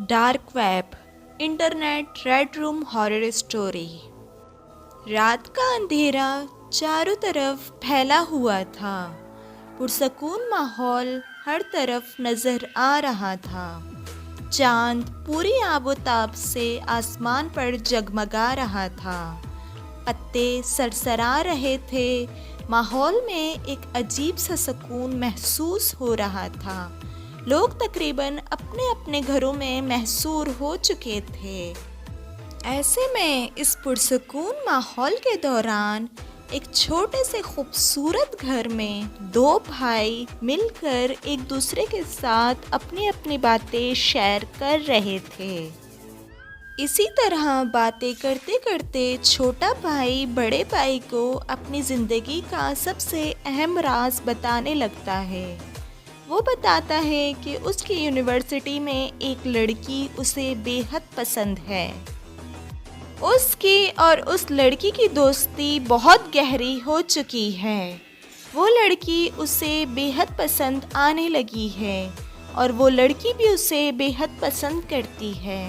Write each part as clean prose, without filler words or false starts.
Dark web internet red room horror story. रात का अंधेरा चारों तरफ फैला हुआ था। पुरसकून माहौल हर तरफ नजर आ रहा था। चांद पूरी आबोताब से आसमान पर जगमगा रहा था। पत्ते सरसरा रहे थे। माहौल में एक अजीब सा सुकून महसूस हो रहा था। लोग तकरीबन अपने अपने घरों में महसूर हो चुके थे। ऐसे में इस पुरसकून माहौल के दौरान एक छोटे से खूबसूरत घर में दो भाई मिलकर एक दूसरे के साथ अपनी अपनी बातें शेयर कर रहे थे। इसी तरह बातें करते करते छोटा भाई बड़े भाई को अपनी ज़िंदगी का सबसे अहम राज बताने लगता है। वो बताता है कि उसकी यूनिवर्सिटी में एक लड़की उसे बेहद पसंद है। उसकी और उस लड़की की दोस्ती बहुत गहरी हो चुकी है। वो लड़की उसे बेहद पसंद आने लगी है और वो लड़की भी उसे बेहद पसंद करती है।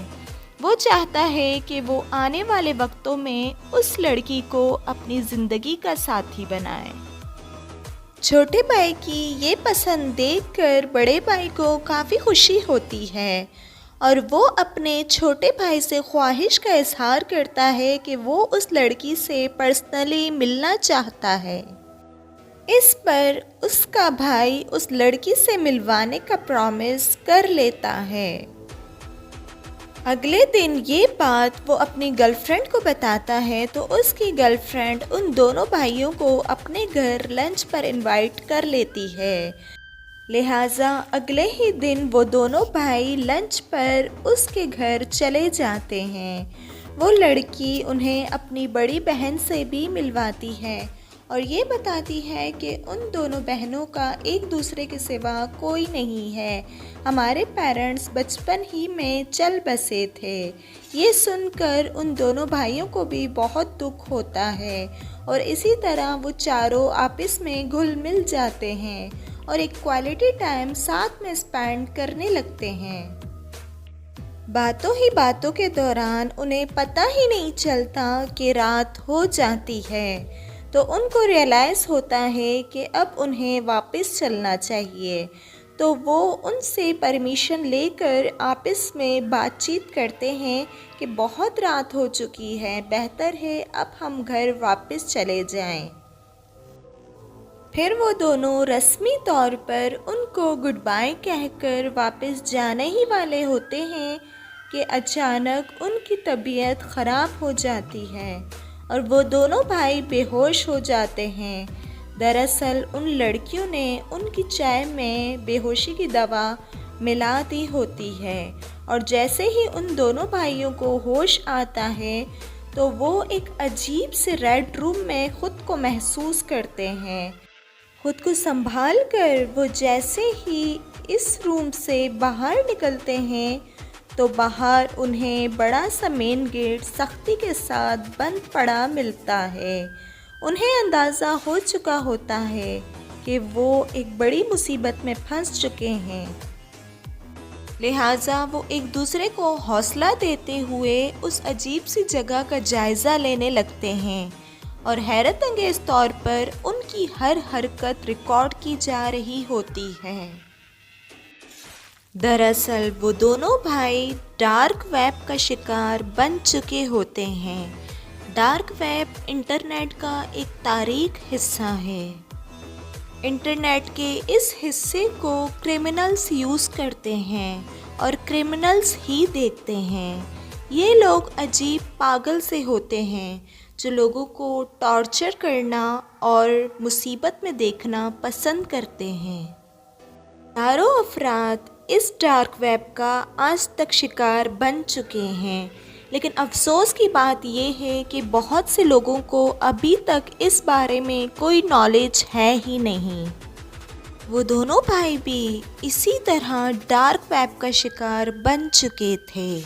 वो चाहता है कि वो आने वाले वक्तों में उस लड़की को अपनी ज़िंदगी का साथी बनाए। छोटे भाई की ये पसंद देखकर बड़े भाई को काफ़ी खुशी होती है और वो अपने छोटे भाई से ख्वाहिश का इजहार करता है कि वो उस लड़की से पर्सनली मिलना चाहता है। इस पर उसका भाई उस लड़की से मिलवाने का प्रॉमिस कर लेता है। अगले दिन ये बात वो अपनी गर्लफ्रेंड को बताता है तो उसकी गर्लफ्रेंड उन दोनों भाइयों को अपने घर लंच पर इनवाइट कर लेती है। लिहाजा अगले ही दिन वो दोनों भाई लंच पर उसके घर चले जाते हैं। वो लड़की उन्हें अपनी बड़ी बहन से भी मिलवाती है और ये बताती है कि उन दोनों बहनों का एक दूसरे के सिवा कोई नहीं है। हमारे पेरेंट्स बचपन ही में चल बसे थे। ये सुनकर उन दोनों भाइयों को भी बहुत दुख होता है और इसी तरह वो चारों आपस में घुल मिल जाते हैं और एक क्वालिटी टाइम साथ में स्पेंड करने लगते हैं। बातों ही बातों के दौरान उन्हें पता ही नहीं चलता कि रात हो जाती है तो उनको रियलाइज़ होता है कि अब उन्हें वापस चलना चाहिए। तो वो उनसे परमिशन लेकर आपस में बातचीत करते हैं कि बहुत रात हो चुकी है, बेहतर है अब हम घर वापस चले जाएं। फिर वो दोनों रस्मी तौर पर उनको गुड बाय कहकर वापस जाने ही वाले होते हैं कि अचानक उनकी तबीयत ख़राब हो जाती है और वो दोनों भाई बेहोश हो जाते हैं। दरअसल उन लड़कियों ने उनकी चाय में बेहोशी की दवा मिला दी होती है और जैसे ही उन दोनों भाइयों को होश आता है तो वो एक अजीब से रेड रूम में ख़ुद को महसूस करते हैं। खुद को संभाल कर वो जैसे ही इस रूम से बाहर निकलते हैं तो बाहर उन्हें बड़ा सा मेन गेट सख्ती के साथ बंद पड़ा मिलता है। उन्हें अंदाज़ा हो चुका होता है कि वो एक बड़ी मुसीबत में फंस चुके हैं। लिहाजा वो एक दूसरे को हौसला देते हुए उस अजीब सी जगह का जायज़ा लेने लगते हैं और हैरत अंगेज़ तौर पर उनकी हर हरकत रिकॉर्ड की जा रही होती है। दरअसल वो दोनों भाई डार्क वेब का शिकार बन चुके होते हैं। डार्क वेब इंटरनेट का एक तारीख हिस्सा है। इंटरनेट के इस हिस्से को क्रिमिनल्स यूज़ करते हैं और क्रिमिनल्स ही देखते हैं। ये लोग अजीब पागल से होते हैं जो लोगों को टॉर्चर करना और मुसीबत में देखना पसंद करते हैं। चारों अफराद इस डार्क वेब का आज तक शिकार बन चुके हैं, लेकिन अफसोस की बात यह है कि बहुत से लोगों को अभी तक इस बारे में कोई नॉलेज है ही नहीं। वो दोनों भाई भी इसी तरह डार्क वेब का शिकार बन चुके थे।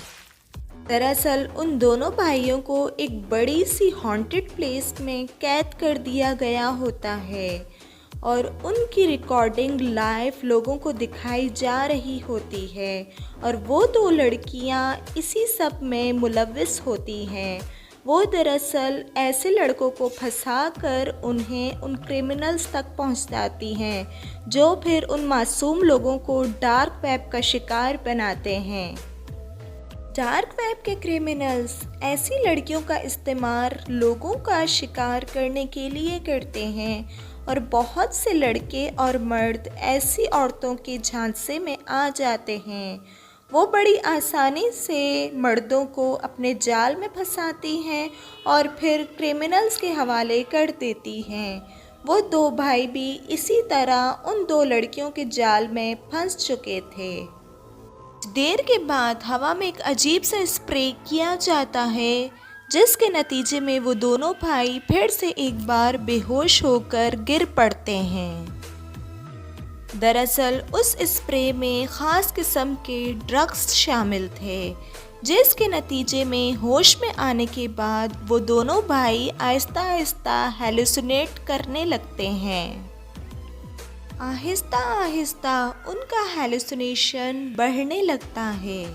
दरअसल उन दोनों भाइयों को एक बड़ी सी हॉन्टेड प्लेस में कैद कर दिया गया होता है। और उनकी रिकॉर्डिंग लाइव लोगों को दिखाई जा रही होती है और वो दो लड़कियां इसी सब में मुलव्विस होती हैं। वो दरअसल ऐसे लड़कों को फंसाकर उन्हें उन क्रिमिनल्स तक पहुंचाती हैं जो फिर उन मासूम लोगों को डार्क वेब का शिकार बनाते हैं। डार्क वेब के क्रिमिनल्स ऐसी लड़कियों का इस्तेमाल लोगों का शिकार करने के लिए करते हैं और बहुत से लड़के और मर्द ऐसी औरतों के झांसे में आ जाते हैं। वो बड़ी आसानी से मर्दों को अपने जाल में फंसाती हैं और फिर क्रिमिनल्स के हवाले कर देती हैं। वो दो भाई भी इसी तरह उन दो लड़कियों के जाल में फंस चुके थे। देर के बाद हवा में एक अजीब सा स्प्रे किया जाता है जिसके नतीजे में वो दोनों भाई फिर से एक बार बेहोश होकर गिर पड़ते हैं। दरअसल उस स्प्रे में ख़ास किस्म के ड्रग्स शामिल थे जिसके नतीजे में होश में आने के बाद वो दोनों भाई आहिस्ता आहिस्ता हेलुसिनेट करने लगते हैं। आहिस्ता आहिस्ता उनका हेलुसिनेशन बढ़ने लगता है।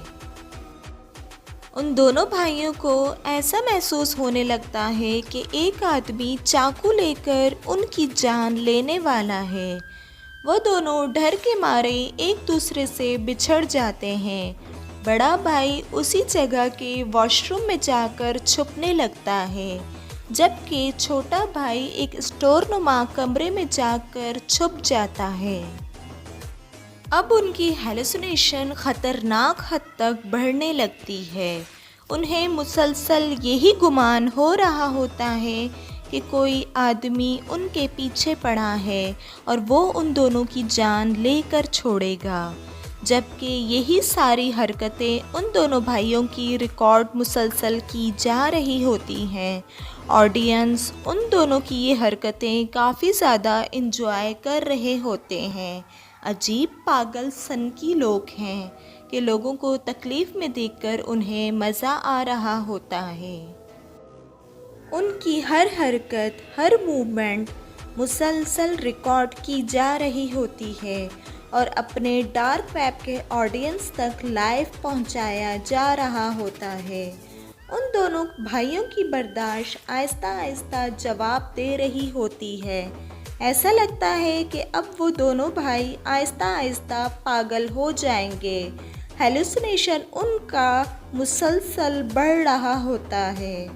उन दोनों भाइयों को ऐसा महसूस होने लगता है कि एक आदमी चाकू लेकर उनकी जान लेने वाला है। वो दोनों डर के मारे एक दूसरे से बिछड़ जाते हैं। बड़ा भाई उसी जगह के वॉशरूम में जाकर छुपने लगता है जबकि छोटा भाई एक स्टोरनुमा कमरे में जाकर छुप जाता है। अब उनकी हेलुसिनेशन ख़तरनाक हद तक बढ़ने लगती है। उन्हें मुसलसल यही गुमान हो रहा होता है कि कोई आदमी उनके पीछे पड़ा है और वो उन दोनों की जान लेकर छोड़ेगा, जबकि यही सारी हरकतें उन दोनों भाइयों की रिकॉर्ड मुसलसल की जा रही होती हैं। ऑडियंस उन दोनों की ये हरकतें काफ़ी ज़्यादा इंजॉय कर रहे होते हैं। अजीब पागल सनकी लोग हैं कि लोगों को तकलीफ़ में देखकर उन्हें मज़ा आ रहा होता है। उनकी हर हरकत, हर मूवमेंट मुसलसल रिकॉर्ड की जा रही होती है और अपने डार्क वेब के ऑडियंस तक लाइव पहुंचाया जा रहा होता है। उन दोनों भाइयों की बर्दाश्त आहिस्ता आहिस्ता जवाब दे रही होती है। ऐसा लगता है कि अब वो दोनों भाई आहिस्ता आहिस्ता पागल हो जाएंगे। हेलुसिनेशन उनका मुसलसल बढ़ रहा होता है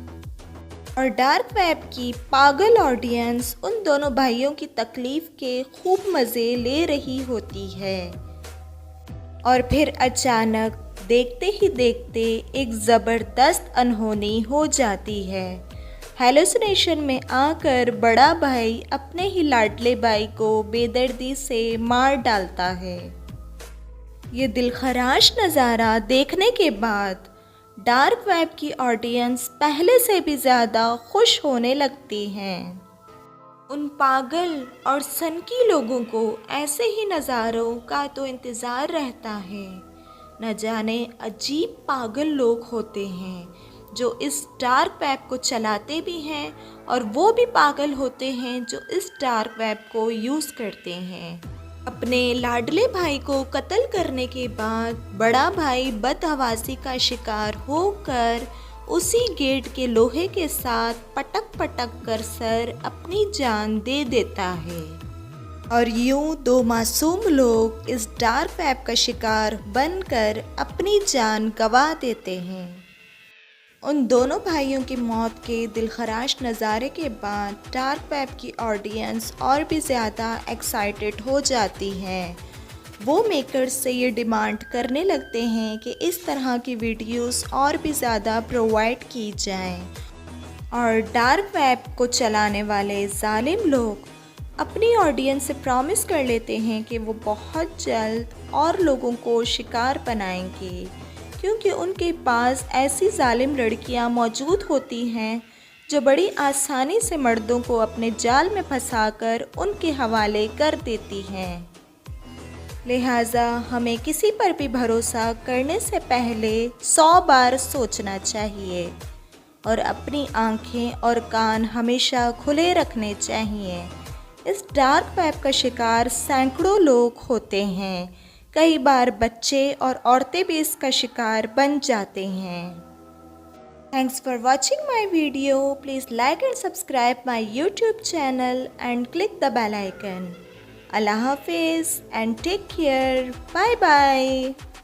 और डार्क वेब की पागल ऑडियंस उन दोनों भाइयों की तकलीफ़ के खूब मज़े ले रही होती है। और फिर अचानक देखते ही देखते एक ज़बरदस्त अनहोनी हो जाती है। हेलुसिनेशन में आकर बड़ा भाई अपने ही लाडले भाई को बेदर्दी से मार डालता है। ये दिलखराश नज़ारा देखने के बाद डार्क वेब की ऑडियंस पहले से भी ज़्यादा खुश होने लगती हैं। उन पागल और सनकी लोगों को ऐसे ही नज़ारों का तो इंतज़ार रहता है। न जाने अजीब पागल लोग होते हैं जो इस डार्क वेब को चलाते भी हैं और वो भी पागल होते हैं जो इस डार्क वेब को यूज़ करते हैं। अपने लाडले भाई को कत्ल करने के बाद बड़ा भाई बदहवासी का शिकार होकर उसी गेट के लोहे के साथ पटक पटक कर सर अपनी जान दे देता है और यूं दो मासूम लोग इस डार्क वेब का शिकार बनकर अपनी जान गंवा देते हैं। उन दोनों भाइयों की मौत के दिलखराश नज़ारे के बाद डार्क वेब की ऑडियंस और भी ज़्यादा एक्साइटेड हो जाती है। वो मेकर्स से ये डिमांड करने लगते हैं कि इस तरह की वीडियोस और भी ज़्यादा प्रोवाइड की जाएं और डार्क वेब को चलाने वाले जालिम लोग अपनी ऑडियंस से प्रॉमिस कर लेते हैं कि वो बहुत जल्द और लोगों को शिकार बनाएंगे, क्योंकि उनके पास ऐसी जालिम लड़कियां मौजूद होती हैं जो बड़ी आसानी से मर्दों को अपने जाल में फंसाकर उनके हवाले कर देती हैं। लिहाजा हमें किसी पर भी भरोसा करने से पहले 100 बार सोचना चाहिए और अपनी आँखें और कान हमेशा खुले रखने चाहिए, इस डार्क वेब का शिकार सैकड़ों लोग होते हैं। कई बार बच्चे और औरतें भी इसका शिकार बन जाते हैं। Thanks for watching my video. Please like and subscribe my YouTube channel and click the bell icon. Allah Hafiz and take care. Bye bye.